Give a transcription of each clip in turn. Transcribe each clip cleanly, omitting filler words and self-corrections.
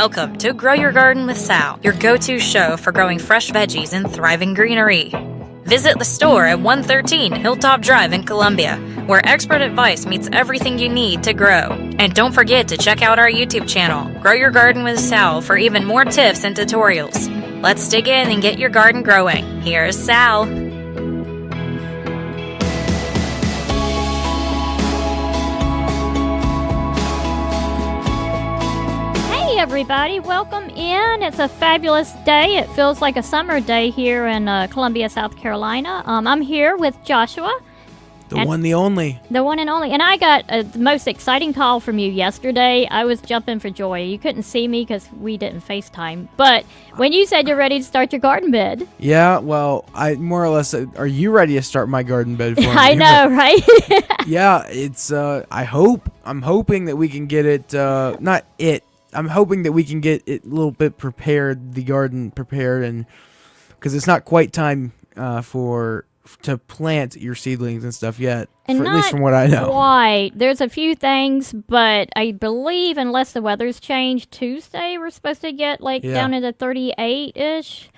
Welcome to Grow Your Garden with Sal, your go-to show for growing fresh veggies and thriving greenery. Visit the store at 113 Hilltop Drive in Columbia, where expert advice meets everything you need to grow. And don't forget to check out our YouTube channel, Grow Your Garden with Sal, for even more tips and tutorials. Let's dig in and get your garden growing. Here's Sal. Everybody, welcome in. It's a fabulous day. It feels like a summer day here in Columbia, South Carolina. I'm here with Joshua. The one and only. And I got the most exciting call from you yesterday. I was jumping for joy. You couldn't see me because we didn't FaceTime. But when you said you're ready to start your garden bed. Yeah, well, I more or less, are you ready to start my garden bed for me? I know, right? Yeah, it's, I'm hoping that we can get it, I'm hoping that we can get it a little bit prepared, the garden prepared, and because it's not quite time to plant your seedlings and stuff yet, at least from what I know. Right. There's a few things, but I believe unless the weather's changed, Tuesday we're supposed to get down into 38-ish.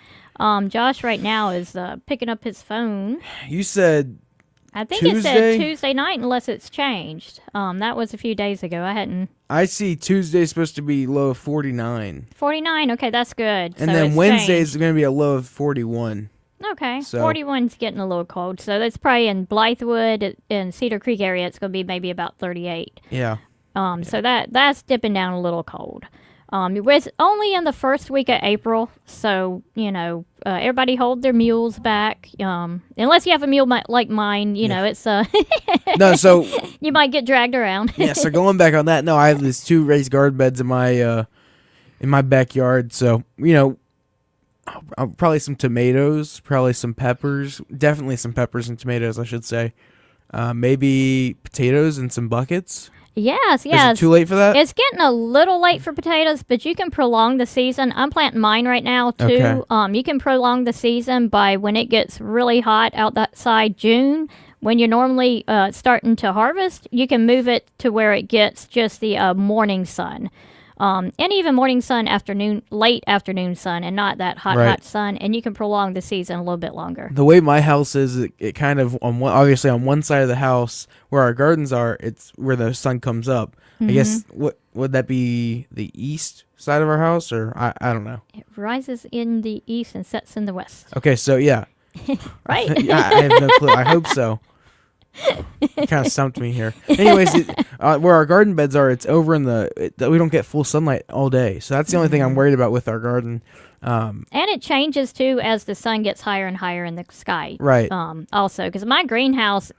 Josh right now is picking up his phone. You said I think Tuesday? It said Tuesday night unless it's changed. That was a few days ago. I see Tuesday's supposed to be low of 49. 49, okay, that's good. And then Wednesday's going to be a low of 41. Okay, so 41's getting a little cold. So that's probably in Blythewood and Cedar Creek area. It's going to be maybe about 38. Yeah. So that's dipping down a little cold. It was only in the first week of April, so, everybody hold their mules back. Unless you have a mule like mine, it's... No, so... you might get dragged around. Yeah, so going back on that, no, I have these 2 raised garden beds in my backyard, so, probably some tomatoes, probably some peppers, definitely some peppers and tomatoes, I should say. Maybe potatoes and some buckets. Yes. Is it too late for that? It's getting a little late for potatoes, but you can prolong the season. I'm planting mine right now, too. Okay. You can prolong the season by when it gets really hot outside June. When you're normally starting to harvest, you can move it to where it gets just the morning sun. And even morning sun, late afternoon sun, and not that hot sun, and you can prolong the season a little bit longer. The way my house is, it kind of, obviously on one side of the house, where our gardens are, it's where the sun comes up. Mm-hmm. I guess, what would that be, the east side of our house, or I don't know. It rises in the east and sets in the west. Okay, so yeah. Right? I have no clue. I hope so. You kind of stumped me here. Anyways, where our garden beds are, it's over in we don't get full sunlight all day. So that's the only thing I'm worried about with our garden. And it changes, too, as the sun gets higher and higher in the sky. Right. Also, because my greenhouse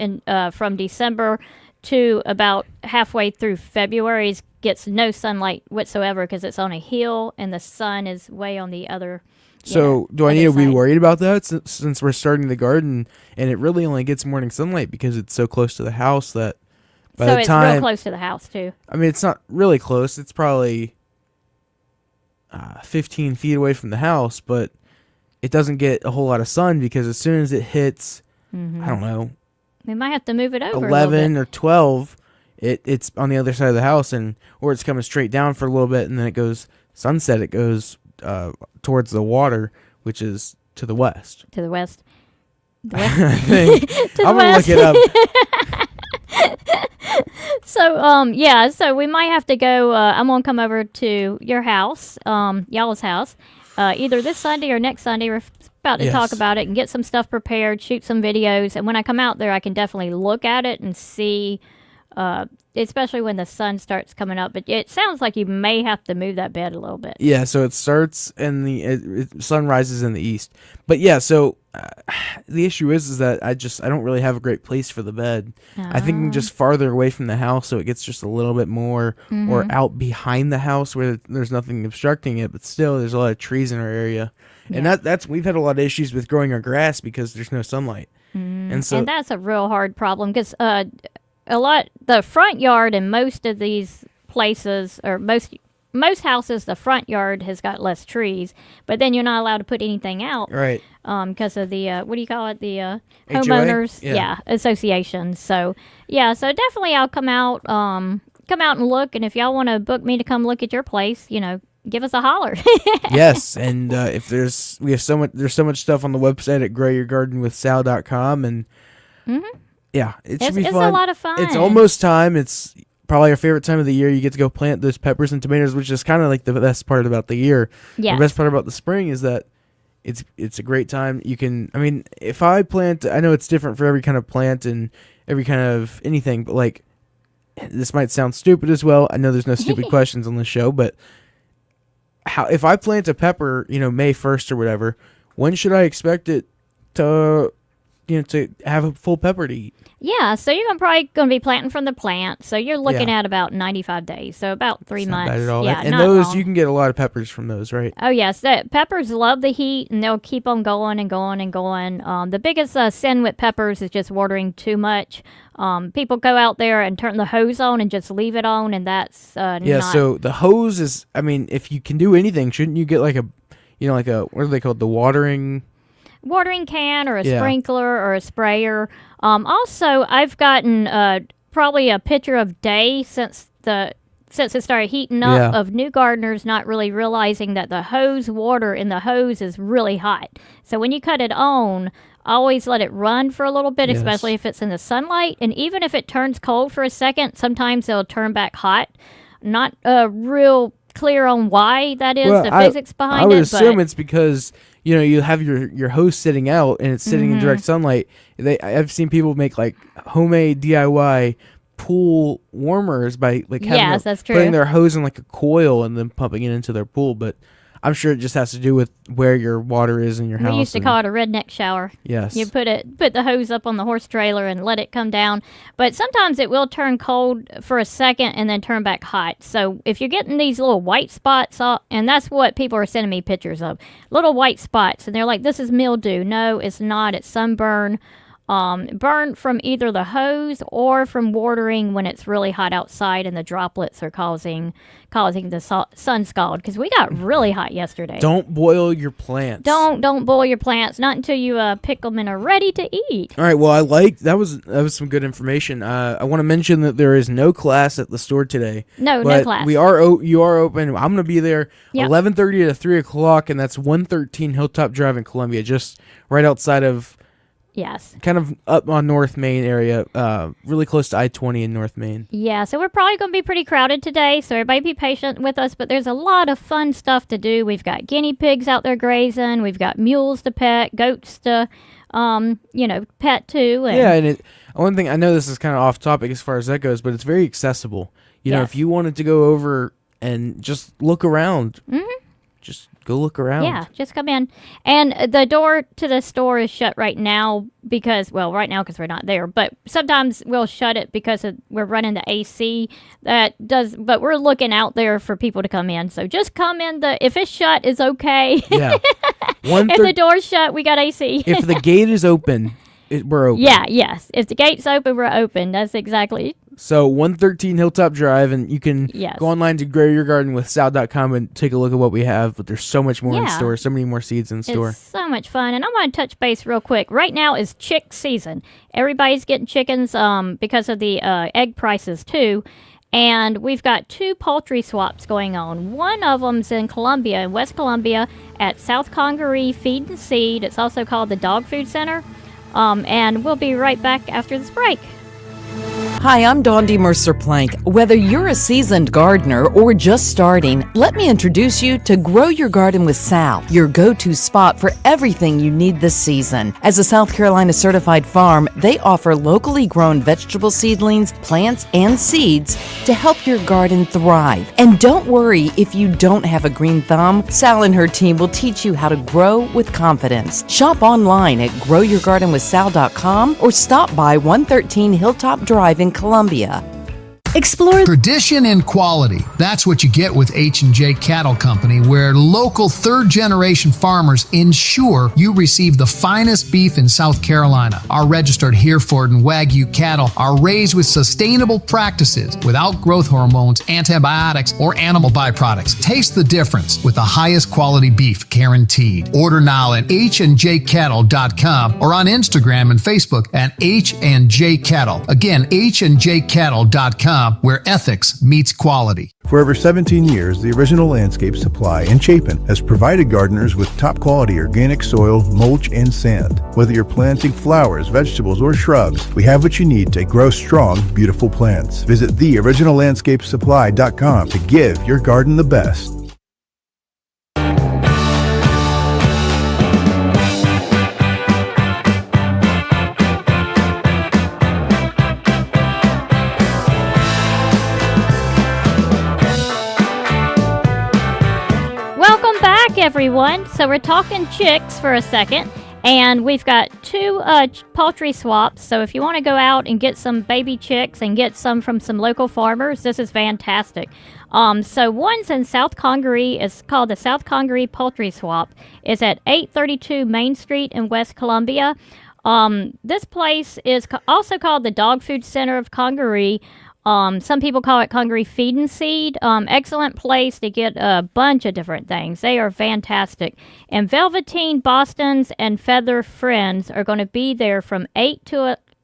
from December to about halfway through February gets no sunlight whatsoever because it's on a hill and the sun is way on the other. So do I need to be worried about that since we're starting the garden and it really only gets morning sunlight because it's so close to the house that by the time... So it's real close to the house, too. I mean, it's not really close. It's probably 15 feet away from the house, but it doesn't get a whole lot of sun because as soon as it hits, I don't know... We might have to move it over 11 or 12, it's on the other side of the house, or it's coming straight down for a little bit, and then it goes... Sunset, it goes... towards the water, which is to the west. To the west. I'm gonna look it up. So we might have to go. I'm gonna come over to your house, y'all's house, either this Sunday or next Sunday. We're about to talk about it and get some stuff prepared, shoot some videos, and when I come out there, I can definitely look at it and see. Especially when the sun starts coming up, but it sounds like you may have to move that bed a little bit. Yeah, so it starts in the sun rises in the east. But yeah, so the issue is that I don't really have a great place for the bed. I think I'm just farther away from the house, so it gets just a little bit more, or out behind the house where there's nothing obstructing it, but still there's a lot of trees in our area, and that's we've had a lot of issues with growing our grass because there's no sunlight, and that's a real hard problem because. The front yard in most of these places, or most houses, the front yard has got less trees, but then you're not allowed to put anything out. Right. Because of the, what do you call it? The homeowners association. So definitely I'll come out and look, and if y'all want to book me to come look at your place, give us a holler. Yes, and if there's so much stuff on the website at growyourgardenwithsal.com, and yeah, it should be fun. It's a lot of fun. It's almost time. It's probably our favorite time of the year. You get to go plant those peppers and tomatoes, which is kind of like the best part about the year. Yes. The best part about the spring is that it's a great time. You can, I mean, if I plant, I know it's different for every kind of plant and every kind of anything, but like, this might sound stupid as well. I know there's no stupid questions on the show, but if I plant a pepper, May 1st or whatever, when should I expect it to have a full pepper to eat? Yeah, so you're probably going to be planting from the plant. So you're looking at about 95 days, so about 3 months. Not bad at all. Yeah, and not those, long. you can get a lot of peppers from those, right? Oh, yes. Peppers love the heat, and they'll keep on going and going and going. The biggest sin with peppers is just watering too much. People go out there and turn the hose on and just leave it on, and that's so the hose is, I mean, if you can do anything, shouldn't you get like a, what are they called? The watering can or a sprinkler or a sprayer. Also, I've gotten probably a picture of day since it started heating up of new gardeners not really realizing that the hose water in the hose is really hot. So when you cut it on, always let it run for a little bit, especially if it's in the sunlight. And even if it turns cold for a second, sometimes it'll turn back hot. Not real clear on why that is, the physics behind it. I would assume it's because you have your hose sitting out and it's sitting in direct sunlight. I've seen people make like homemade DIY pool warmers by like putting their hose in like a coil and then pumping it into their pool. But I'm sure it just has to do with where your water is in your house. We used to call it a redneck shower. Yes. You put the hose up on the horse trailer and let it come down. But sometimes it will turn cold for a second and then turn back hot. So if you're getting these little white spots, and that's what people are sending me pictures of, little white spots, and they're like, this is mildew. No, it's not. It's sunburn. Burn from either the hose or from watering when it's really hot outside and the droplets are causing the sun scald, because we got really hot yesterday. Don't boil your plants. Don't boil your plants, not until you pick them and are ready to eat. All right, well, that was some good information. I want to mention that there is no class at the store today. No class. You are open. I'm going to be there 11:30 to 3 o'clock, and that's 113 Hilltop Drive in Columbia, just right outside of. Yes. Kind of up on North Main area, really close to I-20 in North Main. Yeah, so we're probably going to be pretty crowded today, so everybody be patient with us, but there's a lot of fun stuff to do. We've got guinea pigs out there grazing. We've got mules to pet, goats to, pet too. And one thing, I know this is kind of off topic as far as that goes, but it's very accessible. If you wanted to go over and just look around, just go look around. Yeah, just come in. And the door to the store is shut right now because we're not there. But sometimes we'll shut it because we're running the AC. But we're looking out there for people to come in. So just come in. If it's shut, it's okay. Yeah. If the door's shut, we got AC. If the gate is open, we're open. Yeah, yes. If the gate's open, we're open. That's exactly. So 113 Hilltop Drive, and you can go online to growyourgardenwithsal.com and take a look at what we have. But there's so much more in store, so many more seeds in store. It's so much fun. And I want to touch base real quick. Right now is chick season. Everybody's getting chickens because of the egg prices too. And we've got 2 poultry swaps going on. One of them's in Columbia, in West Columbia, at South Congaree Feed and Seed. It's also called the Dog Food Center. And we'll be right back after this break. Hi, I'm Dondi Mercer-Plank. Whether you're a seasoned gardener or just starting, let me introduce you to Grow Your Garden with Sal, your go-to spot for everything you need this season. As a South Carolina certified farm, they offer locally grown vegetable seedlings, plants, and seeds to help your garden thrive. And don't worry if you don't have a green thumb, Sal and her team will teach you how to grow with confidence. Shop online at growyourgardenwithsal.com or stop by 113 Hilltop Drive in Columbia. Explore tradition and quality. That's what you get with H&J Cattle Company, where local third-generation farmers ensure you receive the finest beef in South Carolina. Our registered Hereford and Wagyu cattle are raised with sustainable practices without growth hormones, antibiotics, or animal byproducts. Taste the difference with the highest quality beef guaranteed. Order now at HandJCattle.com or on Instagram and Facebook at H&J Cattle. Again, HandJCattle.com. Landscapes.com, where ethics meets quality. For over 17 years, the Original Landscape Supply in Chapin has provided gardeners with top-quality organic soil, mulch, and sand. Whether you're planting flowers, vegetables, or shrubs, we have what you need to grow strong, beautiful plants. Visit theoriginallandscapesupply.com to give your garden the best. Everyone, so we're talking chicks for a second, and we've got two poultry swaps. So if you want to go out and get some baby chicks and get some from some local farmers, this is fantastic. So one's in South Congaree. It's called the South Congaree Poultry Swap. It's at 832 Main Street in West Columbia. This place is also called the Dog Food Center of Congaree. Some people call it Congaree Feed and Seed. Excellent place to get a bunch of different things. They are fantastic. And Velveteen Bostons and Feather Friends are going to be there from 8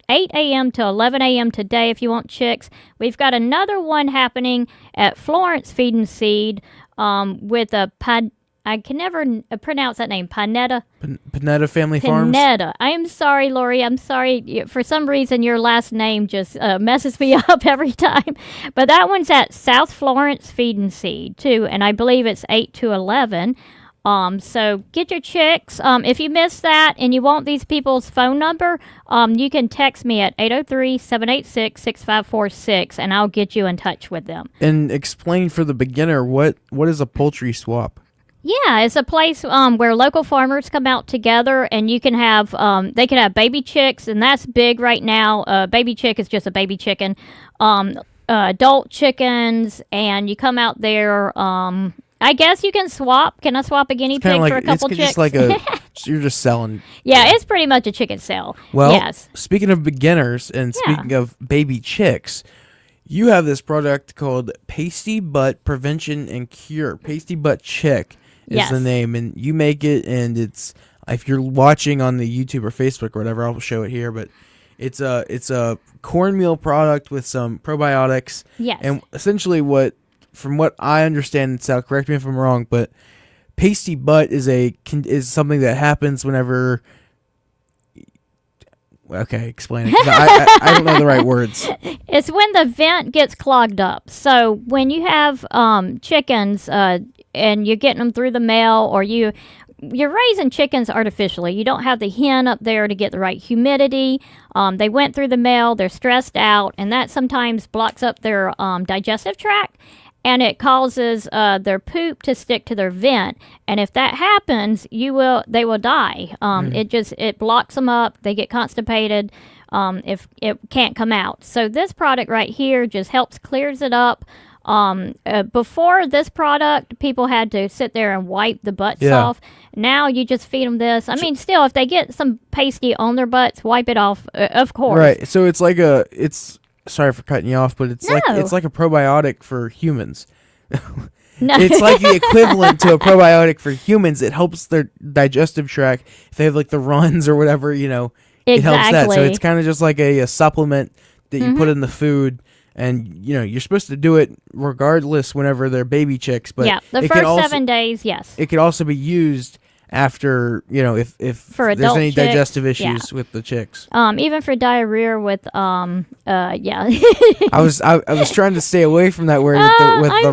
a.m. to 11 a.m. today if you want chicks. We've got another one happening at Florence Feed and Seed with a I can never pronounce that name. Panetta Family Farms. Panetta. I am sorry, Lori. I'm sorry. For some reason, your last name just messes me up every time. But that one's at South Florence Feed and Seed, too. And I believe it's 8 to 11. So get your chicks. If you missed that and you want these people's phone number, you can text me at 803-786-6546, and I'll get you in touch with them. And explain for the beginner, what is a poultry swap? Yeah, it's a place where local farmers come out together, and you can have they can have baby chicks, and that's big right now. Baby chick is just a baby chicken. Adult chickens, and you come out there. I guess you can swap. Can I swap a guinea pig for a couple chicks? It's just like you're just selling. Yeah, it's pretty much a chicken sale. Well, yes. Speaking of beginners and speaking of baby chicks, you have this product called Pasty Butt Prevention and Cure. Pasty Butt Chick is the name, and you make it, and it's, if you're watching on the YouTube or Facebook or whatever, I'll show it here, but it's a cornmeal product with some probiotics. Yes. And essentially from what I understand, Sal, correct me if I'm wrong, but pasty butt is something that happens whenever. Okay, explain it. 'Cause I don't know the right words. It's when the vent gets clogged up. So when you have chickens and you're getting them through the mail, or you're raising chickens artificially. You don't have the hen up there to get the right humidity. They went through the mail. They're stressed out, and that sometimes blocks up their digestive tract, and it causes their poop to stick to their vent. And if that happens, they will die. It blocks them up. They get constipated if it can't come out. So this product right here just clears it up. Before this product, people had to sit there and wipe the butts off. Now you just feed them this. I mean, still, if they get some pasty on their butts, wipe it off, of course. Right. So it's like sorry for cutting you off, but it's like a probiotic for humans. No. It's like the equivalent to a probiotic for humans. It helps their digestive tract. If they have like the runs or whatever, it helps that. So it's kind of just like a supplement that you put in the food. And, you're supposed to do it regardless whenever they're baby chicks. But the first 7 days, yes. It could also be used after, if for there's any chicks, digestive issues with the chicks. Even for diarrhea with, I was trying to stay away from that word with the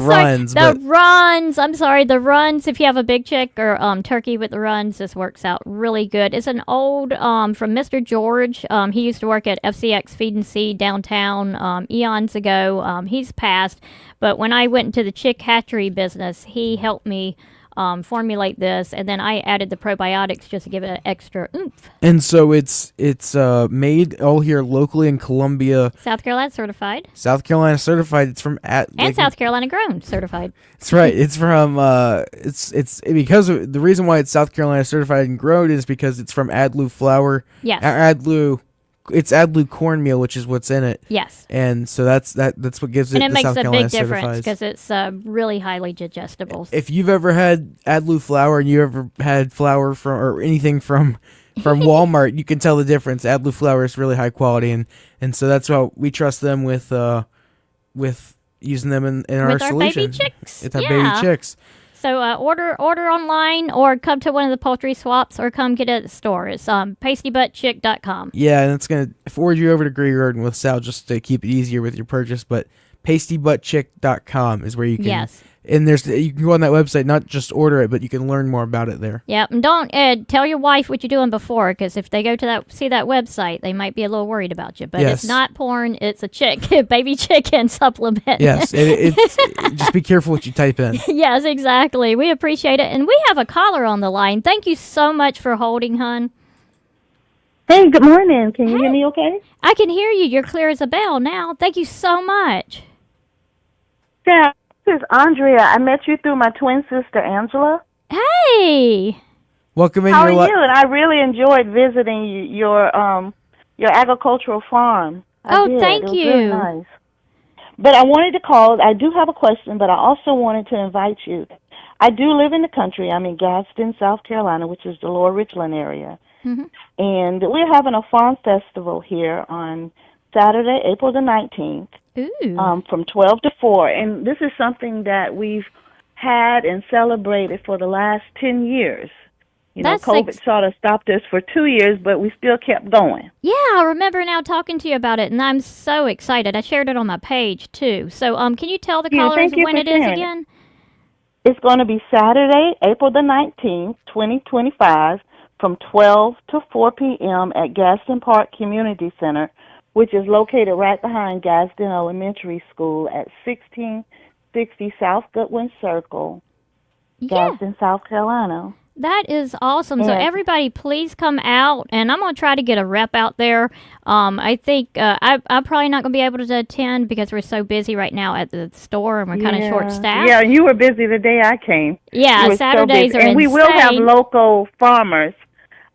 runs. I'm sorry, the runs, if you have a big chick or turkey with the runs, this works out really good. It's an old, from Mr. George. He used to work at FCX Feed and Seed downtown eons ago. He's passed. But when I went into the chick hatchery business, he helped me formulate this, and then I added the probiotics just to give it an extra oomph. And so it's made all here locally in Columbia, South Carolina certified. South Carolina certified. It's from South Carolina grown certified. That's right. It's from it's because of, the reason why it's South Carolina certified and grown is because it's from Adlu flour. Yes. It's Adlu cornmeal, which is what's in it. Yes. And so that's what gives it. And it makes South a Carolina big difference certifies. because it's really highly digestible. If you've ever had Adlu flour and you ever had flour or anything from Walmart, you can tell the difference. Adlu flour is really high quality, and so that's why we trust them with with using them in our With our solution. baby chicks. It's our Yeah. baby chicks. So order online or come to one of the poultry swaps or come get it at the store. It's pastybuttchick.com. Yeah, and it's going to forward you over to Grow Your Garden with Sal just to keep it easier with your purchase. But pastybuttchick.com is where you can. Yes. And you can go on that website, not just order it, but you can learn more about it there. Yep, and don't tell your wife what you're doing before, because if they go to see that website, they might be a little worried about you. But Yes. it's not porn; it's a baby chicken supplement. Yes, just be careful what you type in. Yes, exactly. We appreciate it, and we have a caller on the line. Thank you so much for holding, hon. Hey, good morning. Can you hear me okay? I can hear you. You're clear as a bell now. Thank you so much. Yeah, this is Andrea. I met you through my twin sister, Angela. Hey. Welcome in. How are you? And I really enjoyed visiting your agricultural farm. I did. Thank It was you. really nice. But I wanted to call. I do have a question, but I also wanted to invite you. I do live in the country. I'm in Gadsden, South Carolina, which is the Lower Richland area. Mm-hmm. And we're having a farm festival here on Saturday, April the 19th. Ooh. From 12 to 4. And this is something that we've had and celebrated for the last 10 years. That's COVID sort of stopped us for 2 years, but we still kept going. Yeah, I remember now talking to you about it, and I'm so excited. I shared it on my page, too. So can you tell the callers when it is again? It's going to be Saturday, April the 19th, 2025, from 12 to 4 p.m. at Gadsden Park Community Center, which is located right behind Gadsden Elementary School at 1660 South Goodwin Circle, Gadsden, South Carolina. That is awesome. So everybody, please come out, and I'm going to try to get a rep out there. I think I'm probably not going to be able to attend because we're so busy right now at the store, and we're kind of short-staffed. Yeah, you were busy the day I came. Yeah, Saturdays are insane. And we will have local farmers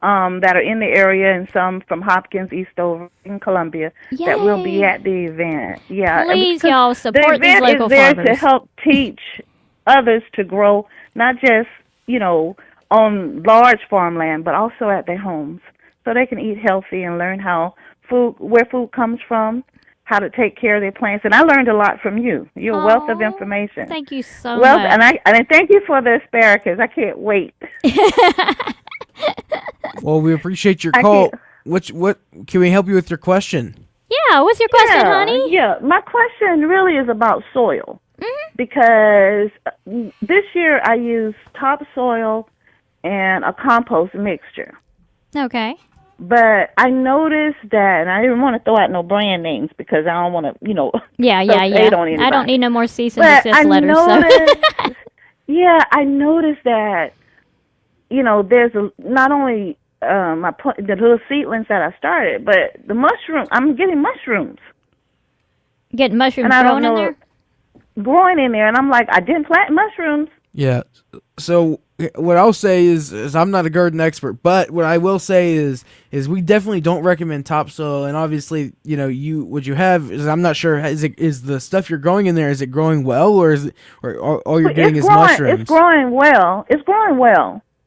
that are in the area, and some from Hopkins, Eastover, and Columbia that will be at the event. Yeah, please, y'all, support these local farmers. The event is there to help teach others to grow, not just, on large farmland, but also at their homes, so they can eat healthy and learn where food comes from, how to take care of their plants. And I learned a lot from you. You're a wealth of information. Thank you so much. And I thank you for the asparagus. I can't wait. Well, we appreciate your call. What can we help you with your question? Yeah, what's your question, honey? Yeah, my question really is about soil. Mm-hmm. Because this year I used topsoil and a compost mixture. Okay. But I noticed that, and I didn't want to throw out no brand names because I don't want to, Yeah. I don't need no more cease and but desist letters. Yeah, I noticed that, there's not only the little seedlings that I started, but the mushroom. I'm getting mushrooms. Getting mushrooms growing in there? Growing in there, and I'm like, I didn't plant mushrooms. Yeah. So what I'll say is I'm not a garden expert, but what I will say is we definitely don't recommend topsoil. And obviously, what you have is, I'm not sure, is the stuff you're growing in there, is it growing well, or all you're getting is mushrooms? It's growing well.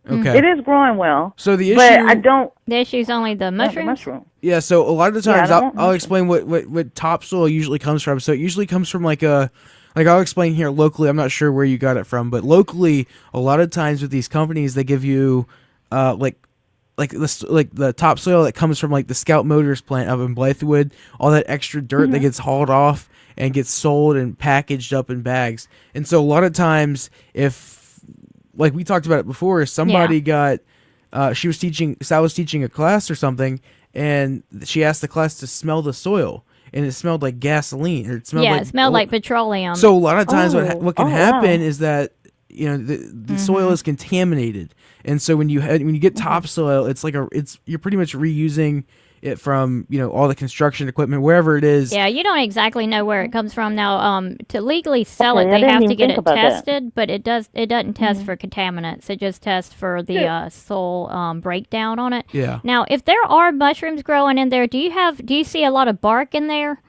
Okay. It is growing well. So the issue, The issue is only the mushrooms. Yeah. So a lot of the times I'll explain what topsoil usually comes from. So it usually comes from like I'll explain here locally. I'm not sure where you got it from, but locally, a lot of times with these companies, they give you like the topsoil that comes from like the Scout Motors plant up in Blythewood, all that extra dirt that gets hauled off and gets sold and packaged up in bags. And so a lot of times, if, like we talked about it before, somebody got Sal was teaching a class or something, and she asked the class to smell the soil. And it smelled like gasoline, or it smelled like petroleum. So a lot of times, what can happen is that the soil is contaminated, and so when you get topsoil, it's like you're pretty much reusing it from all the construction equipment, wherever it is. Yeah, you don't exactly know where it comes from now. To legally sell it, they have to get it tested, but it doesn't test for contaminants. It just tests for the soil breakdown on it. Yeah. Now, if there are mushrooms growing in there, do you see a lot of bark in there?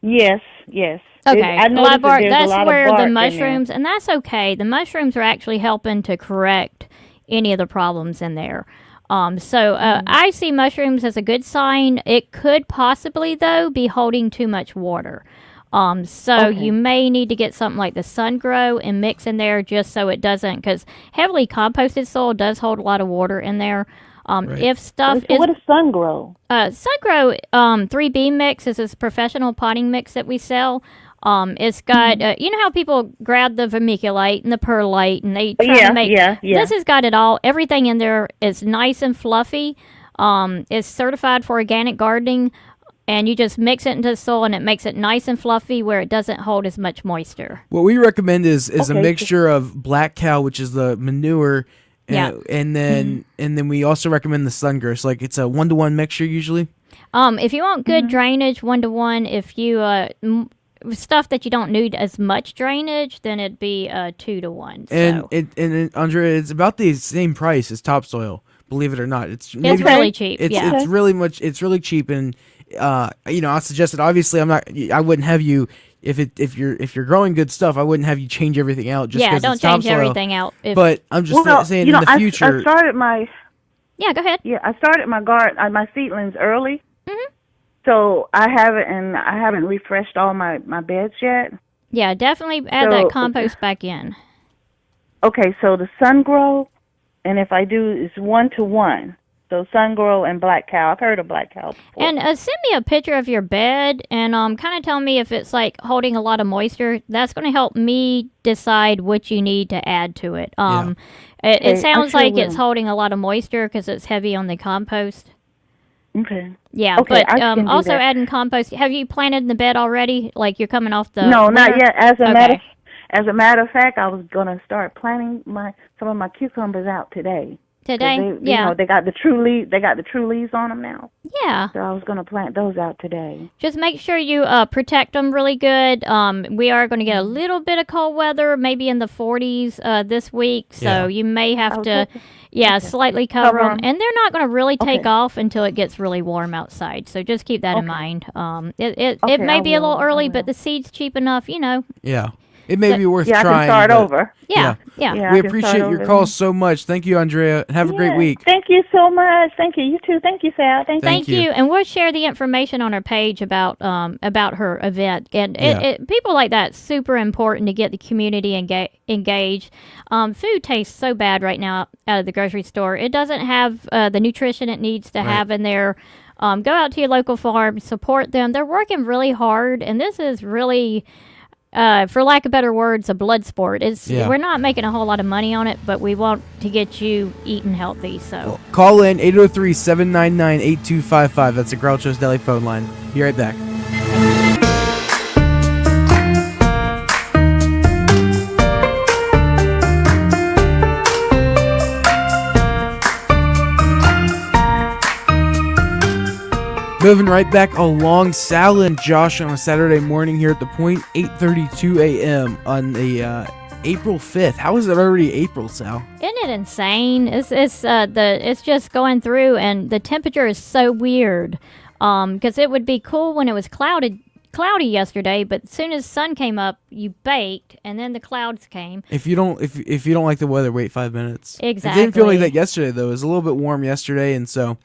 Yes. Okay, a lot of bark. That's where the mushrooms, and that's okay. The mushrooms are actually helping to correct any of the problems in there. I see mushrooms as a good sign. It could possibly, though, be holding too much water. So you may need to get something like the Sun Grow and mix in there just so it doesn't, because heavily composted soil does hold a lot of water in there. If stuff So what is Sun Grow? Sun Grow 3B mix is this professional potting mix that we sell. It's got, you know how people grab the vermiculite and the perlite and they try to make, this has got it all. Everything in there is nice and fluffy. It's certified for organic gardening, and you just mix it into the soil and it makes it nice and fluffy where it doesn't hold as much moisture. What we recommend is a mixture of black cow, which is the manure, and then we also recommend the sun grow. So like it's a 1-to-1 mixture usually. If you want good drainage, 1-to-1. If you stuff that you don't need as much drainage, then it'd be 2-to-1. And Andrea, it's about the same price as topsoil. Believe it or not, it's really cheap. It's really cheap, and I suggest it. Obviously, I wouldn't have you if you're growing good stuff. I wouldn't have you change everything out just because don't it's change topsoil. everything out. But I'm just saying in the future. I started my go ahead. Yeah, I started my garden, my seedlings early. Mm-hmm. So I haven't refreshed all my beds yet. Yeah, definitely add that compost back in. Okay, so the Sun Grow, and if I do, it's 1-to-1. So Sun Grow and Black Cow. I've heard of Black Cow before. And send me a picture of your bed and kind of tell me if it's like holding a lot of moisture. That's going to help me decide what you need to add to it. It sounds like it's holding a lot of moisture because it's heavy on the compost. Okay. Yeah, okay, but also adding compost. Have you planted in the bed already? Like you're coming off the No, winter? not yet. As a matter of fact, I was going to start planting some of my cucumbers out today. Today? They got the true leaves. They got the true leaves on them now. Yeah. So I was going to plant those out today. Just make sure you protect them really good. We are going to get a little bit of cold weather, maybe in the 40s this week. So you may have to, slightly cover them. And they're not going to really take off until it gets really warm outside. So just keep that in mind. It may be a little early, but the seed's cheap enough, Yeah. It may be worth trying. Yeah, I can start over. Yeah. We appreciate your call so much. Thank you, Andrea, and have a great week. Thank you so much. Thank you. You too. Thank you, Sal. Thank you. And we'll share the information on our page about her event. And people like that, super important to get the community engaged. Food tastes so bad right now out of the grocery store. It doesn't have the nutrition it needs to have in there. Go out to your local farm, support them. They're working really hard, and this is really... for lack of better words, a blood sport. We're not making a whole lot of money on it, but we want to get you eating healthy. So call in 803-799-8255. That's the Groucho's Deli phone line. Be right back. Moving right back along, Sal and Josh on a Saturday morning here at the Point, 8:32 a.m. on the April 5th. How is it already April, Sal? Isn't it insane? It's just going through, and the temperature is so weird. Because it would be cool when it was cloudy yesterday, but as soon as sun came up, you baked, and then the clouds came. If you don't like the weather, wait 5 minutes. Exactly. It didn't feel like that yesterday though. It was a little bit warm yesterday, and so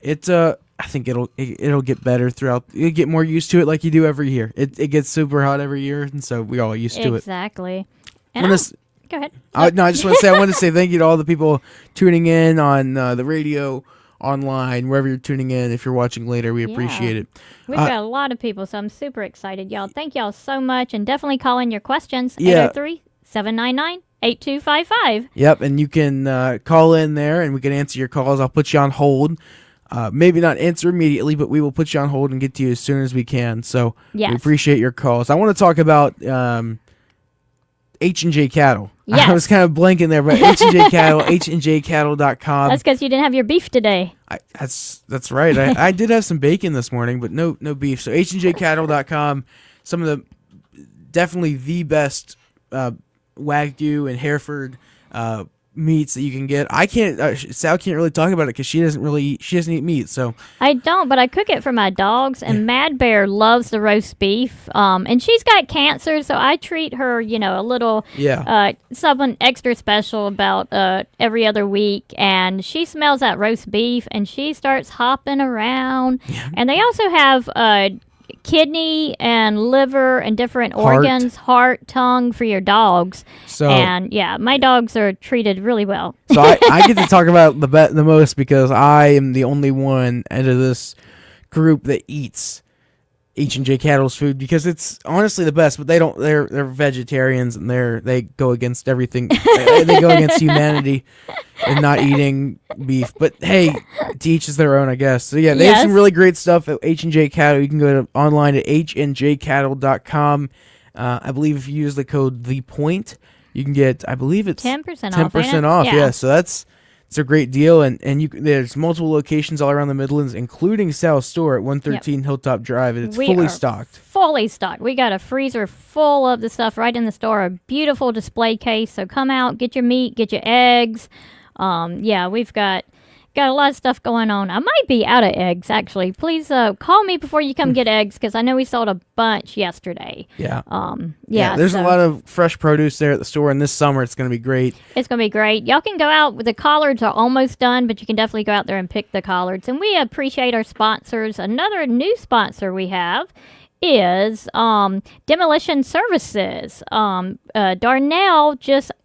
it's I think it'll get better throughout. You get more used to it like you do every year. It gets super hot every year, and so we all used to it. Exactly. Go ahead. I just want to say thank you to all the people tuning in on the radio, online, wherever you're tuning in. If you're watching later, we appreciate it. We've got a lot of people, so I'm super excited, y'all. Thank y'all so much, and definitely call in your questions. 803-799-8255. Yep, and you can call in there, and we can answer your calls. I'll put you on hold. Maybe not answer immediately, but we will put you on hold and get to you as soon as we can. So we appreciate your calls. I want to talk about H&J Cattle. Yes. I was kind of blanking there, but H&J Cattle, HNJCattle.com. That's because you didn't have your beef today. That's right. I did have some bacon this morning, but no beef. So HNJCattle.com, some of the definitely the best Wagyu and Hereford meats that you can get. I can't. Sal can't really talk about it because she doesn't eat meat. So I don't, but I cook it for my dogs. And Mad Bear loves the roast beef. And she's got cancer, so I treat her, a little something extra special about every other week. And she smells that roast beef, and she starts hopping around. Yeah. And they also have kidney and liver and different Heart. organs, heart, tongue for your dogs. So And yeah, my dogs are treated really well. So I get to talk about the most because I am the only one out of this group that eats H&J Cattle's food because it's honestly the best. But they're vegetarians and they go against everything. They go against humanity and not eating beef. But hey, to each is their own, I guess. So yeah, they have some really great stuff at H&J Cattle. You can go to online at hnjcattle.com. I believe if you use the code THEPOINT, you can get, I believe it's 10% off. 10% off. Yeah, so it's a great deal, and there's multiple locations all around the Midlands, including Sal's store at 113 Hilltop Drive, and it's fully stocked. Fully stocked. We got a freezer full of the stuff right in the store. A beautiful display case. So come out, get your meat, get your eggs. We've got a lot of stuff going on. I might be out of eggs, actually. Please call me before you come get eggs, because I know we sold a bunch yesterday. Yeah. There's a lot of fresh produce there at the store, and this summer it's going to be great. It's going to be great. Y'all can go out. The collards are almost done, but you can definitely go out there and pick the collards. And we appreciate our sponsors. Another new sponsor we have is Demolition Services. Darnell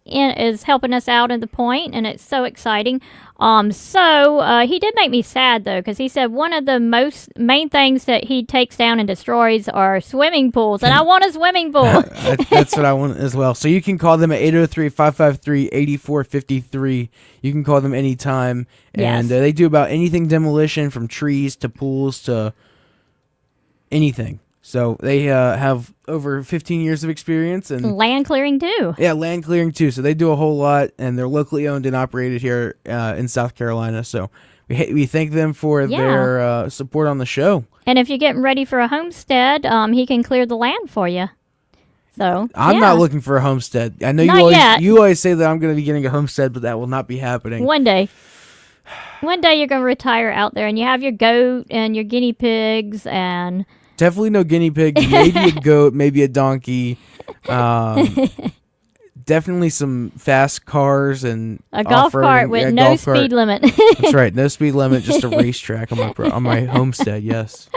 is helping us out at the point, and it's so exciting. He did make me sad, though, because he said one of the main things that he takes down and destroys are swimming pools, and I want a swimming pool. That's what I want as well. So you can call them at 803-553-8453. You can call them anytime, and they do about anything demolition, from trees to pools to anything. So they have over 15 years of experience and land clearing too. Yeah, land clearing too. So they do a whole lot, and they're locally owned and operated here in South Carolina. So we thank them for their support on the show. And if you're getting ready for a homestead, he can clear the land for you. So I'm not looking for a homestead. I know you always say that I'm going to be getting a homestead, but that will not be happening. One day you're going to retire out there, and you have your goat and your guinea pigs and. Definitely no guinea pig, maybe a goat, maybe a donkey. Definitely some fast cars and a golf cart with no speed limit. That's right, no speed limit, just a racetrack on my homestead, yes.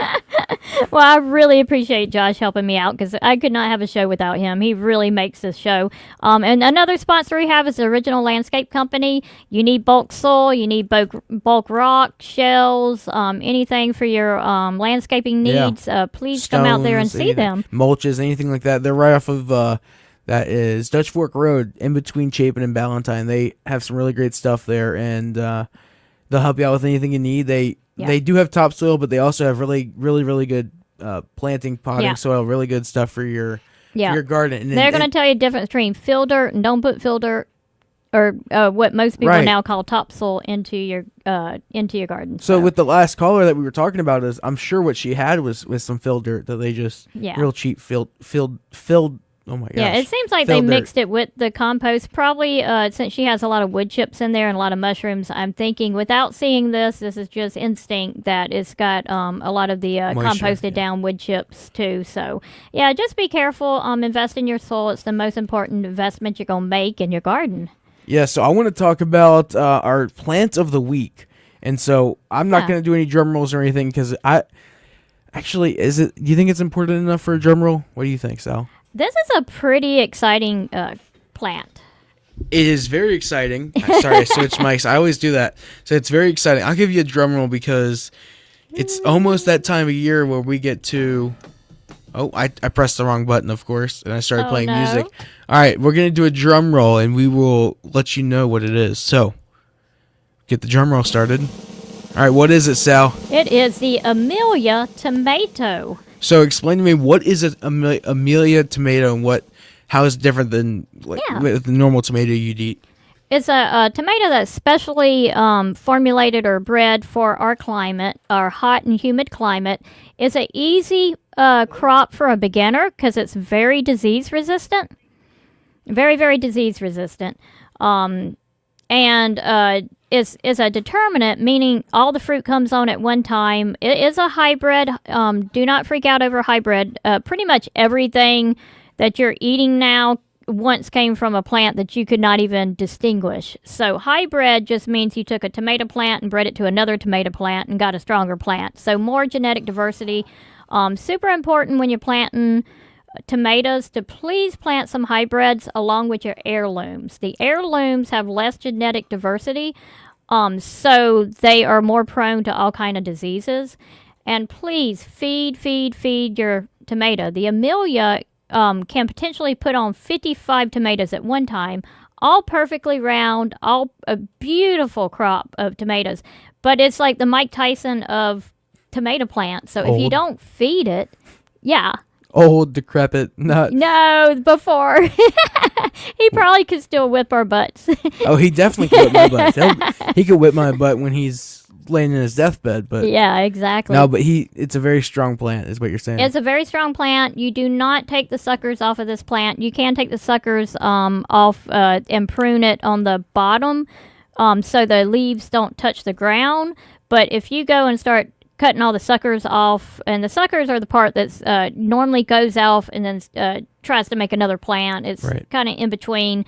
Well, I really appreciate Josh helping me out, because I could not have a show without him. He really makes this show. And another sponsor we have is the Original Landscape Company. You need bulk soil, you need bulk rock, shells, anything for your landscaping needs. Please Stones, come out there and see them. Mulches, anything like that. They're right off of that is Dutch Fork Road, in between Chapin and Ballantyne. They have some really great stuff there, and they'll help you out with anything you need. They do have topsoil, but they also have really, really, really good planting, potting soil, really good stuff for your garden. And they're going to tell you the difference between fill dirt and don't put fill dirt, or what most people now call topsoil, into your garden. So with the last caller that we were talking about, is I'm sure what she had was some fill dirt that they just real cheap filled. Oh my gosh. Yeah, it seems like they mixed it with the compost. Probably since she has a lot of wood chips in there and a lot of mushrooms, I'm thinking, without seeing this is just instinct, that it's got a lot of the composted down wood chips too. So yeah, just be careful. Invest in your soil. It's the most important investment you're going to make in your garden. Yeah, so I want to talk about our plant of the week. And so I'm not going to do any drum rolls or anything, because do you think it's important enough for a drum roll? What do you think, Sal? This is a pretty exciting plant. It is very exciting. Sorry, I switched mics. I always do that. So it's very exciting. I'll give you a drum roll, because it's almost that time of year where we get to... Oh, I pressed the wrong button, of course, and I started playing music. All right, we're going to do a drum roll, and we will let you know what it is. So, get the drum roll started. All right, what is it, Sal? It is the Amelia tomato. So explain to me, what is an Amelia tomato, and how is it different than the normal tomato you'd eat? It's a tomato that's specially formulated or bred for our climate, our hot and humid climate. It's an easy crop for a beginner, because it's very disease resistant. Very, very disease resistant. And is a determinant, meaning all the fruit comes on at one time. It is a hybrid. Do not freak out over hybrid. Pretty much everything that you're eating now once came from a plant that you could not even distinguish. So hybrid just means you took a tomato plant and bred it to another tomato plant and got a stronger plant. So more genetic diversity. Super important when you're planting tomatoes to please plant some hybrids along with your heirlooms. The heirlooms have less genetic diversity, so they are more prone to all kind of diseases. And please feed your tomato. The Amelia can potentially put on 55 tomatoes at one time, all perfectly round, all a beautiful crop of tomatoes. But it's like the Mike Tyson of tomato plants. So if you don't feed it, old, decrepit, not. No, before. He probably could still whip our butts. Oh, he definitely could whip my butt. He could whip my butt when he's laying in his deathbed, but yeah, exactly. No, but it's a very strong plant, is what you're saying. It's a very strong plant. You do not take the suckers off of this plant. You can take the suckers off and prune it on the bottom, so the leaves don't touch the ground. But if you go and start cutting all the suckers off, and the suckers are the part that's normally goes off and then tries to make another plant. It's kind of in between.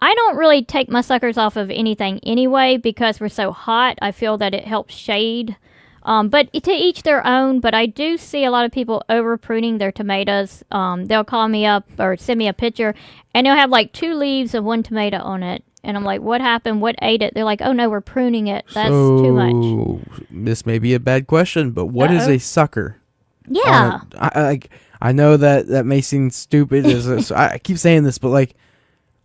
I don't really take my suckers off of anything anyway because we're so hot. I feel that it helps shade. But to each their own. But I do see a lot of people over pruning their tomatoes. They'll call me up or send me a picture, and they'll have like 2 leaves of 1 tomato on it. And I'm like, what happened? What ate it? They're like, oh, no, we're pruning it. That's too much. This may be a bad question, but what is a sucker? Yeah. I know that may seem stupid. I keep saying this, but like,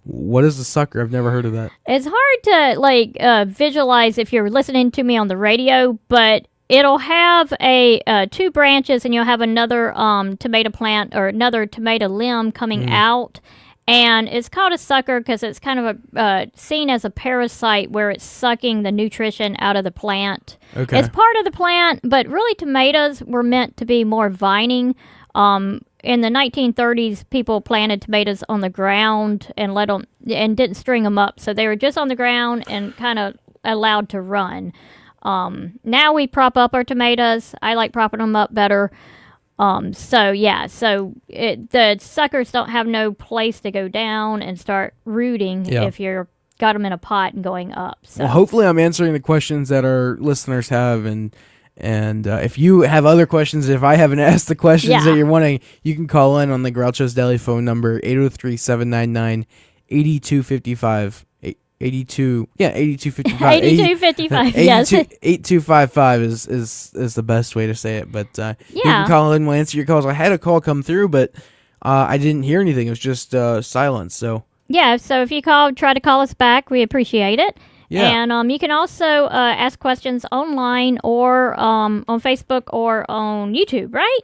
what is a sucker? I've never heard of that. It's hard to visualize if you're listening to me on the radio, but it'll have 2 branches, and you'll have another tomato plant or another tomato limb coming out. And it's called a sucker because it's kind of seen as a parasite where it's sucking the nutrition out of the plant. Okay. It's part of the plant, but really tomatoes were meant to be more vining. In the 1930s, people planted tomatoes on the ground and didn't string them up. So they were just on the ground and kind of allowed to run. Now we prop up our tomatoes. I like propping them up better. The suckers don't have no place to go down and start rooting if you're got them in a pot and going up. So. Well, hopefully I'm answering the questions that our listeners have, and if you have other questions, if I haven't asked the questions that you're wanting, you can call in on the Groucho's Deli phone number, 803-799-8255. 8255. 8255, yes. 8255 is the best way to say it. But you can call in, we'll answer your calls. I had a call come through, but I didn't hear anything. It was just silence. So so if you try to call us back, we appreciate it. Yeah. And you can also ask questions online or on Facebook or on YouTube, right?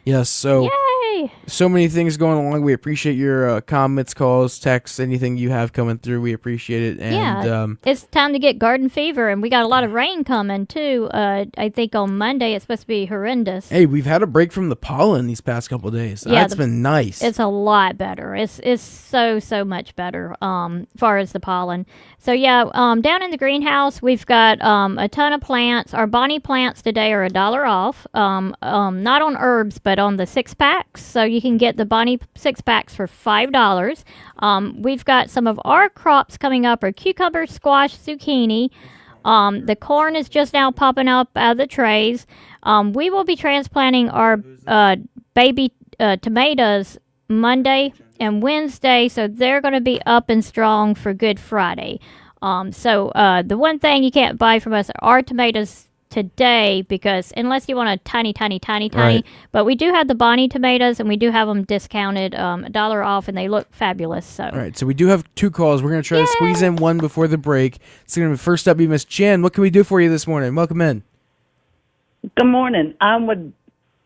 Yes, so Yay! So many things going along. We appreciate your comments, calls, texts, anything you have coming through. We appreciate it. And it's time to get garden fever, and we got a lot of rain coming too. I think on Monday it's supposed to be horrendous. Hey, we've had a break from the pollen these past couple of days. Yeah, that's been nice. It's a lot better. It's so much better as far as the pollen. So down in the greenhouse we've got a ton of plants. Our Bonnie plants today are $1 off. Not on herbs, but on the 6-packs. So you can get the Bonnie 6-packs for $5. We've got some of our crops coming up are cucumber, squash, zucchini. The corn is just now popping up out of the trays. We will be transplanting our baby tomatoes Monday and Wednesday, so they're going to be up and strong for Good Friday. The one thing you can't buy from us are tomatoes today, because unless you want a tiny, right. But we do have the Bonnie tomatoes, and we do have them discounted $1 off, and they look fabulous. So, all right, so we do have 2 calls. We're going to try to squeeze in one before the break. It's going to first up be Miss Jen. What can we do for you this morning? Welcome in. Good morning. I would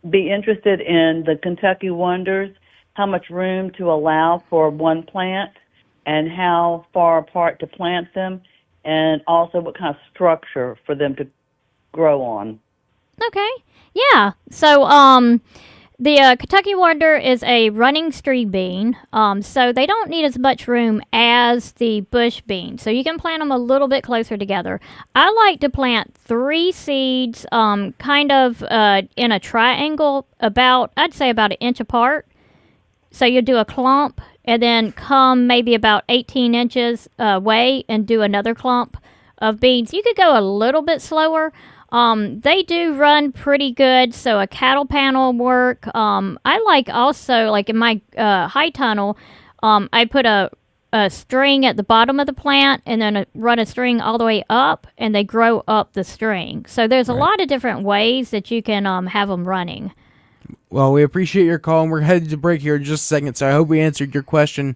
be interested in the Kentucky Wonders, how much room to allow for one plant, and how far apart to plant them, and also what kind of structure for them to grow on. Okay. Yeah. So the Kentucky Wonder is a running street bean. So they don't need as much room as the bush bean. So you can plant them a little bit closer together. I like to plant 3 seeds kind of in a triangle I'd say about 1 inch apart. So you do a clump and then come maybe about 18 inches away and do another clump of beans. You could go a little bit slower. They do run pretty good, so a cattle panel work. I like also, like in my high tunnel, I put a string at the bottom of the plant and then run a string all the way up, and they grow up the string. So there's a lot of different ways that you can have them running. Well, we appreciate your call, and we're headed to break here in just a second, so I hope we answered your question.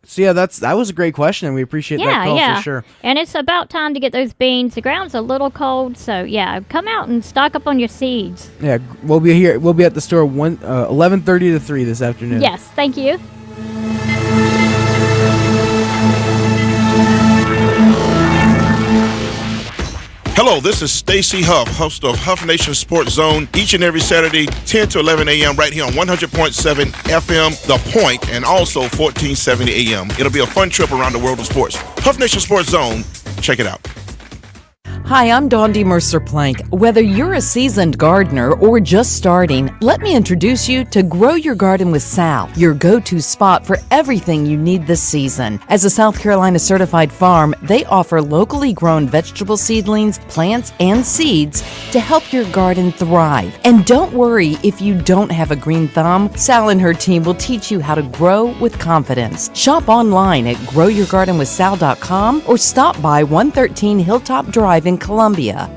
So yeah, that was a great question, and we appreciate that call for sure. And it's about time to get those beans. The ground's a little cold, so yeah, come out and stock up on your seeds. Yeah, we'll be here. We'll be at the store 11:30 to 3 this afternoon. Yes, thank you. Hello, this is Stacy Huff, host of Huff Nation Sports Zone, each and every Saturday, 10 to 11 a.m. right here on 100.7 FM, The Point, and also 1470 a.m. It'll be a fun trip around the world of sports. Huff Nation Sports Zone, check it out. Hi, I'm Dondi Mercer-Plank. Whether you're a seasoned gardener or just starting, let me introduce you to Grow Your Garden with Sal, your go-to spot for everything you need this season. As a South Carolina certified farm, they offer locally grown vegetable seedlings, plants, and seeds to help your garden thrive. And don't worry if you don't have a green thumb, Sal and her team will teach you how to grow with confidence. Shop online at growyourgardenwithsal.com or stop by 113 Hilltop Drive in Columbia.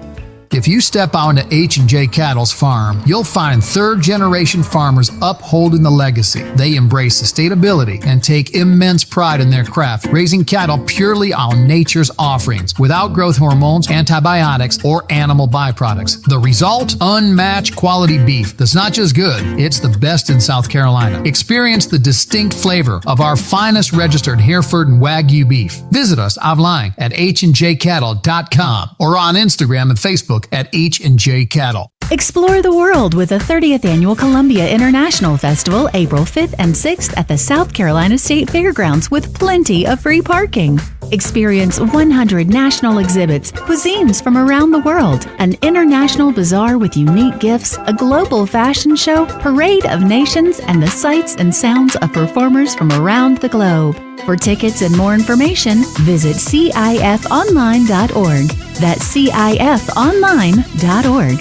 If you step onto H&J Cattle's farm, you'll find third-generation farmers upholding the legacy. They embrace sustainability and take immense pride in their craft, raising cattle purely on nature's offerings, without growth hormones, antibiotics, or animal byproducts. The result? Unmatched quality beef that's not just good, it's the best in South Carolina. Experience the distinct flavor of our finest registered Hereford and Wagyu beef. Visit us online at hdjcattle.com or on Instagram and Facebook at H&J Cattle. Explore the world with the 30th Annual Columbia International Festival, April 5th and 6th at the South Carolina State Fairgrounds with plenty of free parking. Experience 100 national exhibits, cuisines from around the world, an international bazaar with unique gifts, a global fashion show, parade of nations, and the sights and sounds of performers from around the globe. For tickets and more information, visit cifonline.org. That's cifonline.org.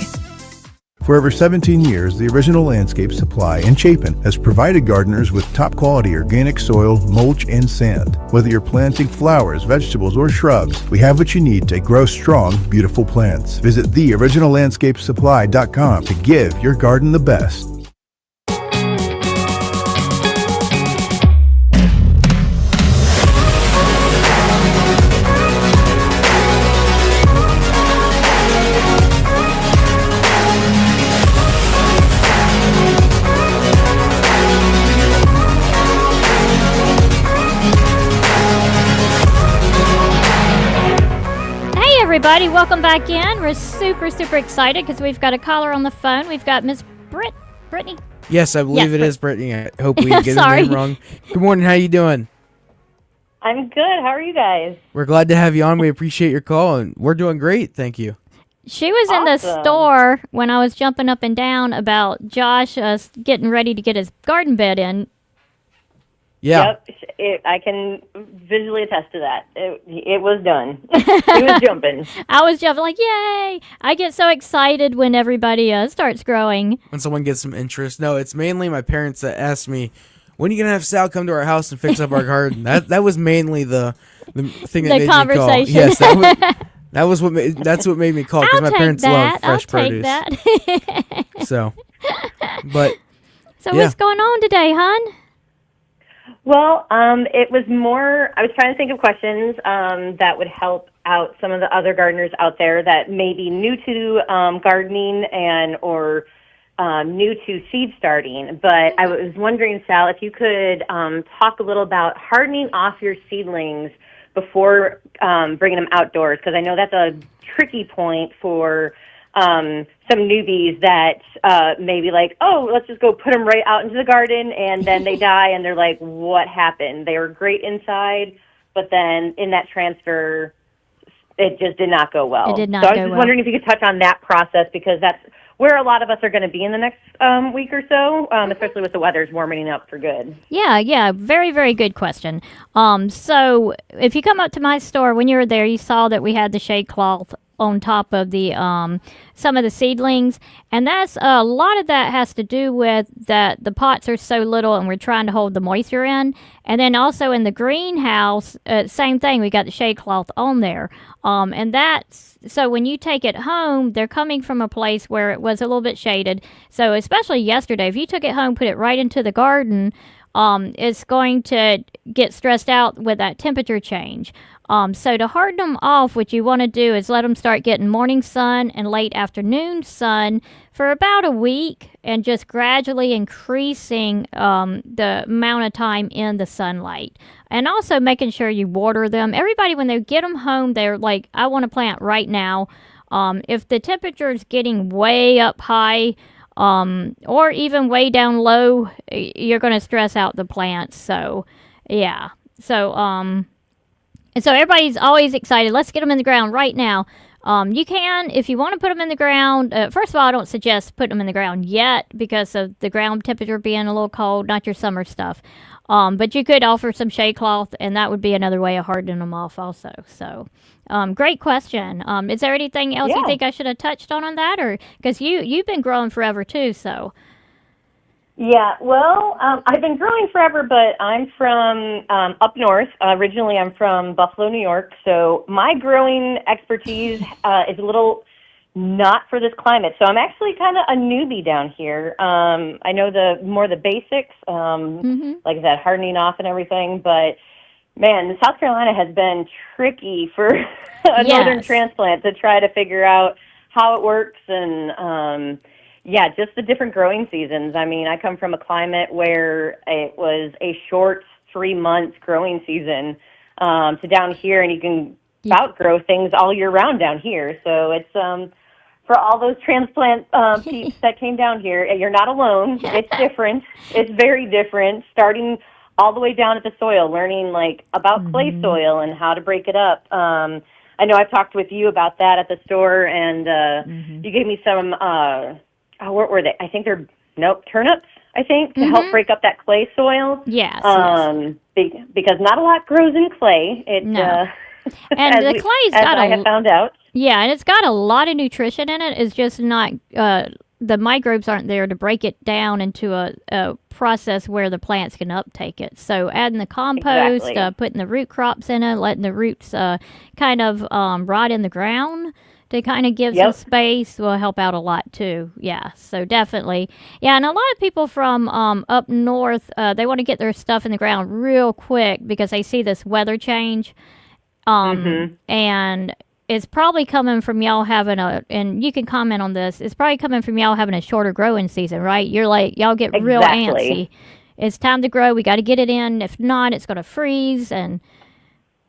For over 17 years, the Original Landscape Supply in Chapin has provided gardeners with top-quality organic soil, mulch, and sand. Whether you're planting flowers, vegetables, or shrubs, we have what you need to grow strong, beautiful plants. Visit theoriginallandscapesupply.com to give your garden the best. Everybody, welcome back in. We're super excited because we've got a caller on the phone. We've got Miss Brittany. Yes, I believe it is Brittany. I hope we didn't get the name wrong. Good morning. How you doing? I'm good. How are you guys? We're glad to have you on. We appreciate your call, and we're doing great. Thank you. She was in the store when I was jumping up and down about Josh getting ready to get his garden bed in. Yeah. Yep, I can visually attest to that. It was done. He was jumping. I was jumping like, yay! I get so excited when everybody starts growing. When someone gets some interest. No, it's mainly my parents that ask me, when are you going to have Sal come to our house and fix up our garden? That was mainly the thing that made me call. Yes, that's what made me call, because my parents love fresh produce. I'll take that. So what's going on today, hon? Well, it was more, I was trying to think of questions that would help out some of the other gardeners out there that may be new to gardening or new to seed starting. But I was wondering, Sal, if you could talk a little about hardening off your seedlings before bringing them outdoors, because I know that's a tricky point for some newbies that maybe like, oh, let's just go put them right out into the garden, and then they die, and they're like, what happened? They were great inside, but then in that transfer, it just did not go well. It did not go well. So I was just wondering if you could touch on that process, because that's where a lot of us are going to be in the next week or so, especially with the weather's warming up for good. Yeah, very, very good question. So if you come up to my store, when you were there, you saw that we had the shade cloth on top of the some of the seedlings, and that's a lot of that has to do with that the pots are so little, and we're trying to hold the moisture in. And then also in the greenhouse, same thing. We got the shade cloth on there, and that's so when you take it home, they're coming from a place where it was a little bit shaded. So especially yesterday, if you took it home, put it right into the garden, it's going to get stressed out with that temperature change. So to harden them off, what you want to do is let them start getting morning sun and late afternoon sun for about a week, and just gradually increasing the amount of time in the sunlight. And also making sure you water them. Everybody, when they get them home, they're like, I want to plant right now. If the temperature is getting way up high, or even way down low, you're going to stress out the plants. So, yeah. So, and so everybody's always excited. Let's get them in the ground right now. You can, if you want to put them in the ground. First of all, I don't suggest putting them in the ground yet because of the ground temperature being a little cold, not your summer stuff. But you could offer some shade cloth, and that would be another way of hardening them off also. So, great question. Is there anything else you think I should have touched on that? Or because you've been growing forever too, so. Yeah, well, I've been growing forever, but I'm from up north. Originally, I'm from Buffalo, New York, so my growing expertise is a little not for this climate. So I'm actually kind of a newbie down here. I know the basics, like that hardening off and everything, but man, South Carolina has been tricky for a northern transplant to try to figure out how it works and just the different growing seasons. I mean, I come from a climate where it was a short 3 months growing season to down here, and you can outgrow things all year round down here. So it's for all those transplant peeps that came down here, you're not alone. It's different. It's very different, starting all the way down at the soil, learning like about clay soil and how to break it up. I know I've talked with you about that at the store, and you gave me some what were they? I think they're turnips, I think, to help break up that clay soil. Yes. Because not a lot grows in clay. And the clay's got I have found out. Yeah, and it's got a lot of nutrition in it. It's just not the microbes aren't there to break it down into a process where the plants can uptake it. So adding the compost, putting the root crops in it, letting the roots kind of rot in the ground to kind of give some space will help out a lot too. Yeah, so definitely. Yeah, and a lot of people from up north, they want to get their stuff in the ground real quick because they see this weather change. And it's probably coming from y'all having and you can comment on this, it's probably coming from y'all having a shorter growing season, right? You're like, y'all get real antsy. It's time to grow. We got to get it in. If not, it's going to freeze. And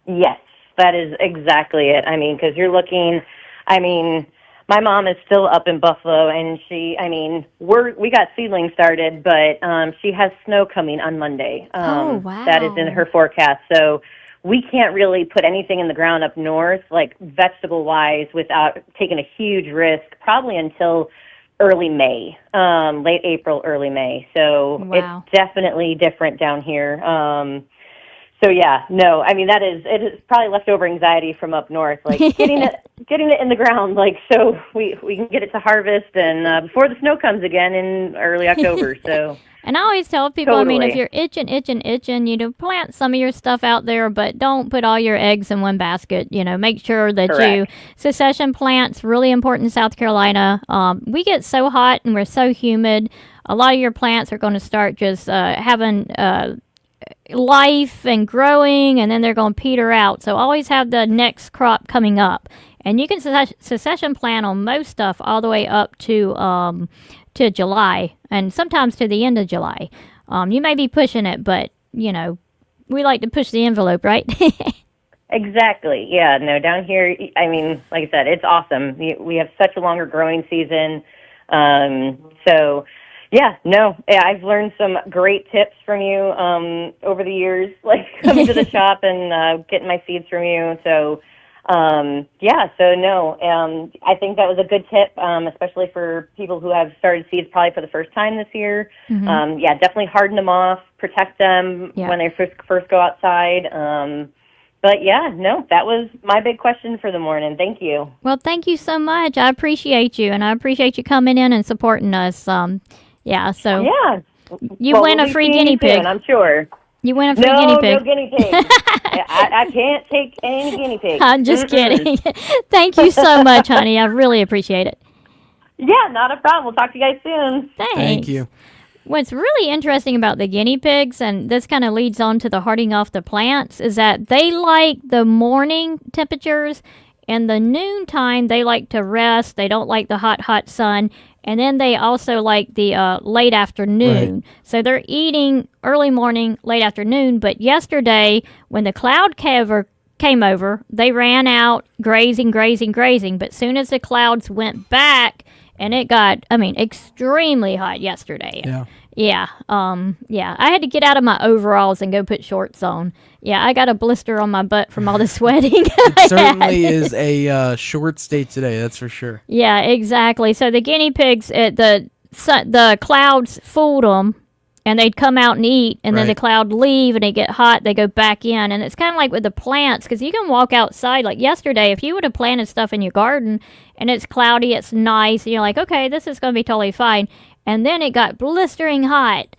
yes, that is exactly it. I mean, because you're looking... I mean, my mom is still up in Buffalo, and we got seedlings started, but she has snow coming on Monday. Wow. That is in her forecast. So we can't really put anything in the ground up north, like vegetable-wise, without taking a huge risk, probably until early May, late April, early May. So it's definitely different down here. So yeah, no, I mean it is probably leftover anxiety from up north, like getting it in the ground, like so we can get it to harvest and before the snow comes again in early October. So and I always tell people, I mean, if you're itching, plant some of your stuff out there, but don't put all your eggs in one basket. Make sure that succession plants, really important in South Carolina. We get so hot and we're so humid. A lot of your plants are going to start just having life and growing, and then they're going to peter out. So always have the next crop coming up, and you can succession plant on most stuff all the way up to July, and sometimes to the end of July. You may be pushing it, but we like to push the envelope, right? Exactly. Yeah. No, down here, I mean, like I said, it's awesome. We have such a longer growing season, so. Yeah, no, I've learned some great tips from you over the years, like coming to the shop and getting my seeds from you. So, I think that was a good tip, especially for people who have started seeds probably for the first time this year. Definitely harden them off, protect them when they first go outside. But yeah, no, that was my big question for the morning. Thank you. Well, thank you so much. I appreciate you, and I appreciate you coming in and supporting us. Yeah, so Yeah. you win a free guinea pig. I'm sure. You win a free guinea pig. No guinea pig. I can't take any guinea pigs. I'm just kidding. Thank you so much, honey. I really appreciate it. Yeah, not a problem. We'll talk to you guys soon. Thanks. Thank you. What's really interesting about the guinea pigs, and this kind of leads on to the hardening off the plants, is that they like the morning temperatures, and the noontime they like to rest. They don't like the hot sun. And then they also like the late afternoon. Right. So they're eating early morning, late afternoon. But yesterday, when the cloud came over, they ran out grazing. But soon as the clouds went back, and it got, extremely hot yesterday. Yeah. Yeah. I had to get out of my overalls and go put shorts on. Yeah, I got a blister on my butt from all the sweating. It certainly is a short stay today, that's for sure. Yeah, exactly. So the guinea pigs, the clouds fooled them, and they'd come out and eat, and then the cloud leave, and they get hot, they go back in. And it's kind of like with the plants, because you can walk outside. Like yesterday, if you would have planted stuff in your garden, and it's cloudy, it's nice, and you're like, okay, this is going to be totally fine. And then it got blistering hot,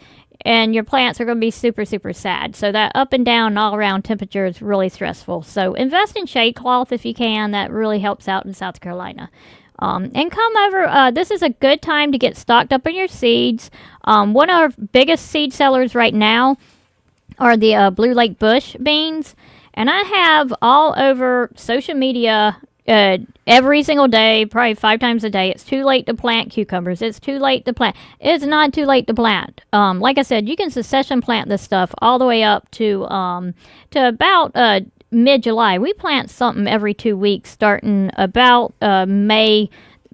and your plants are going to be super, super sad. So that up and down and all around temperature is really stressful. So invest in shade cloth if you can. That really helps out in South Carolina. And come over. This is a good time to get stocked up on your seeds. One of our biggest seed sellers right now are the Blue Lake Bush beans. And I have all over social media every single day, probably 5 times a day. It's too late to plant cucumbers. It's too late to plant. It's not too late to plant. Like I said, you can succession plant this stuff all the way up to about mid-July. We plant something every 2 weeks, starting about May,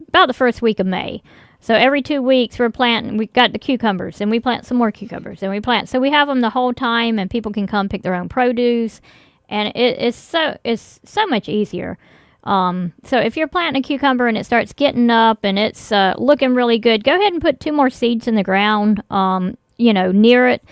about the first week of May. So every 2 weeks we're planting. We got the cucumbers, and we plant some more cucumbers, and we plant. So we have them the whole time, and people can come pick their own produce, and it's so much easier. So if you're planting a cucumber and it starts getting up and it's looking really good, go ahead and put 2 more seeds in the ground, near it.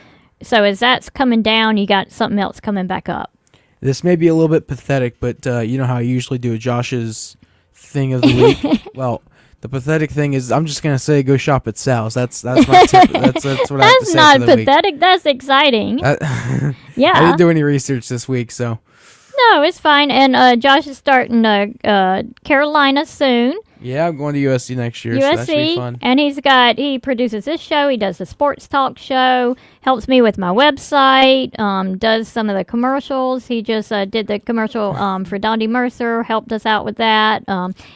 So as that's coming down, you got something else coming back up. This may be a little bit pathetic, but you know how I usually do Josh's thing of the week? Well, the pathetic thing is I'm just going to say go shop at Sal's. That's my tip. That's what I have to say. That's not for the pathetic. Week. That's exciting. Yeah. I didn't do any research this week, so. No, it's fine. And Josh is starting Carolina soon. Yeah, I'm going to USC next year, so that should be fun. And he produces this show. He does the sports talk show, helps me with my website, does some of the commercials. He just did the commercial for Dondi Mercer, helped us out with that.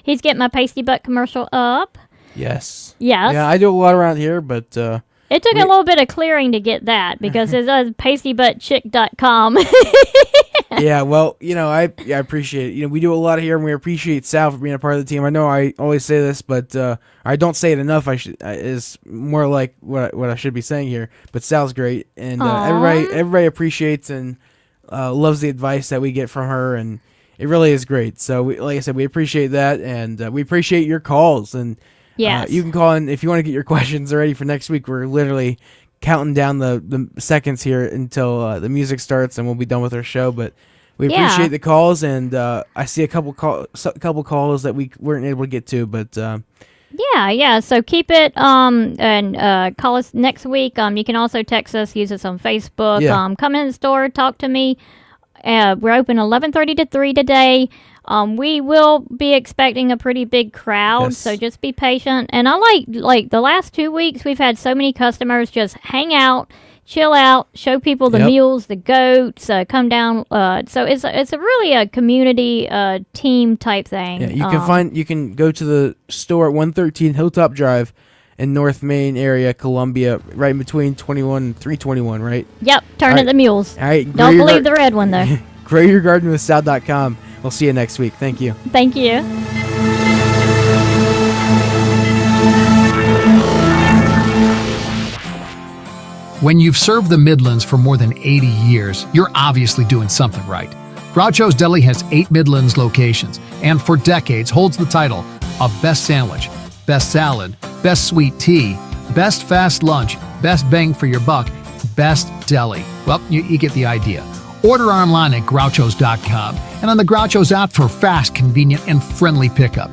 He's getting my Pasty Butt commercial up. Yes. Yes. Yeah, I do a lot around here, but... it took a little bit of clearing to get that because it's pastybuttchick.com. Yeah, well, I appreciate it. We do a lot here, and we appreciate Sal for being a part of the team. I know I always say this, but I don't say it enough. Is more like what I should be saying here. But Sal's great, and everybody appreciates and loves the advice that we get from her, and it really is great. So, like I said, we appreciate that, and we appreciate your calls. And yes. You can call in if you want to get your questions ready for next week. We're literally counting down the seconds here until the music starts, and we'll be done with our show. But we appreciate the calls, and I see a couple calls that we weren't able to get to, but yeah. So keep it and call us next week. You can also text us, use us on Facebook. Yeah. Come in the store, talk to me. We're open 11:30 to 3 today. We will be expecting a pretty big crowd, so just be patient. And I like the last 2 weeks, we've had so many customers just hang out, chill out, show people the mules, the goats, come down. So it's a really a community team type thing. Yeah, you can go to the store at 113 Hilltop Drive in North Main area, Columbia, right in between 21 and 321, right? Yep, turn at the mules. All right, don't believe the red one though. GrowYourGardenWithSal.com. We'll see you next week. Thank you. Thank you. When you've served the Midlands for more than 80 years, you're obviously doing something right. Groucho's Deli has 8 Midlands locations and for decades holds the title of Best Sandwich, Best Salad, Best Sweet Tea, Best Fast Lunch, Best Bang for Your Buck, Best Deli. Well, you get the idea. Order online at Grouchos.com and on the Grouchos app for fast, convenient, and friendly pickup.